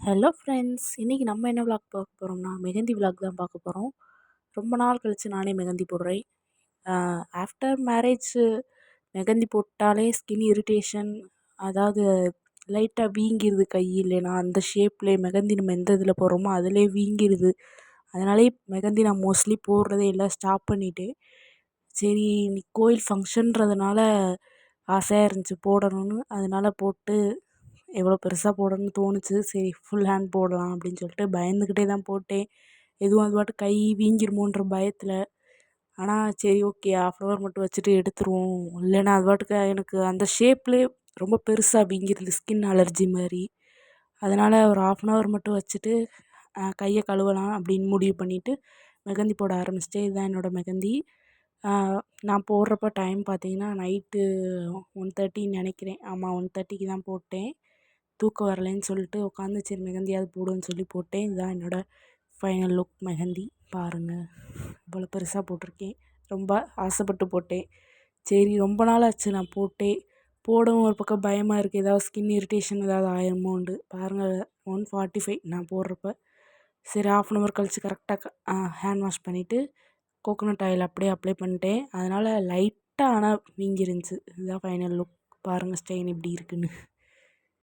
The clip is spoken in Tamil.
Hello friends! இன்றைக்கி நம்ம என்ன விலாக் பார்க்க போகிறோம்னா, மெஹந்தி விலாக் தான் பார்க்க போகிறோம். ரொம்ப நாள் கழித்து நானே மெஹந்தி போடுறேன். ஆஃப்டர் மேரேஜ் மெஹந்தி போட்டாலே ஸ்கின் இரிட்டேஷன், அதாவது லைட்டாக வீங்கிருது கை, இல்லைனா அந்த ஷேப்லேயே மெஹந்தி நம்ம எந்த இதில் போடுறோமோ அதிலே வீங்கிருது. அதனாலேயே மெஹந்தி நான் மோஸ்ட்லி போடுறதே இல்லை, ஸ்டாப் பண்ணிட்டேன். சரி, இன்னைக்கு கோயில் ஃபங்க்ஷன்றதுனால ஆசையாக இருந்துச்சு போடணும்னு, அதனால் போட்டு எவ்வளோ பெருசாக போடணும்னு தோணுச்சு. சரி, ஃபுல் ஹேண்ட் போடலாம் அப்படின்னு சொல்லிட்டு பயந்துக்கிட்டே தான் போட்டேன். எதுவும் அது பாட்டுக்கு கை வீங்கிருமோன்ற பயத்தில். ஆனால் சரி, ஓகே, 1/2 மட்டும் வச்சுட்டு எடுத்துருவோம். இல்லைன்னா அது பாட்டுக்கு எனக்கு அந்த ஷேப்லேயே ரொம்ப பெருசாக வீங்கிருது, ஸ்கின் அலர்ஜி மாதிரி. அதனால் ஒரு 1/2 மட்டும் வச்சுட்டு கையை கழுவலாம் அப்படின்னு முடிவு பண்ணிவிட்டு மெஹந்தி போட ஆரம்பிச்சிட்டேன். இதுதான் என்னோடய மெஹந்தி. நான் போடுறப்ப டைம் பார்த்தீங்கன்னா நைட்டு 1:30 நினைக்கிறேன். ஆமாம், 1:30க்கு தான் போட்டேன். தூக்கம் வரலைன்னு சொல்லிட்டு உட்காந்து சரி மெஹந்தியாவது போடுன்னு சொல்லி போட்டேன். இதுதான் என்னோடய ஃபைனல் லுக் மெஹந்தி. பாருங்கள், இவ்வளோ பெருசாக போட்டிருக்கேன். ரொம்ப ஆசைப்பட்டு போட்டேன். சரி, ரொம்ப நாள் ஆச்சு நான் போட்டே. போடவும் ஒரு பக்கம் பயமாக இருக்குது, ஏதாவது ஸ்கின் இரிட்டேஷன் ஏதாவது ஆயிருமோண்டு. பாருங்கள், 1:45 நான் போடுறப்ப. சரி, 1/2 கழித்து கரெக்டாக ஹேண்ட் வாஷ் பண்ணிவிட்டு கோகோனட் ஆயில் அப்படியே அப்ளை பண்ணிட்டேன். அதனால் லைட்டாக ஆனால் வீங்கிருந்துச்சு. இதுதான் ஃபைனல் லுக். பாருங்கள் ஸ்டெயின் எப்படி இருக்குன்னு.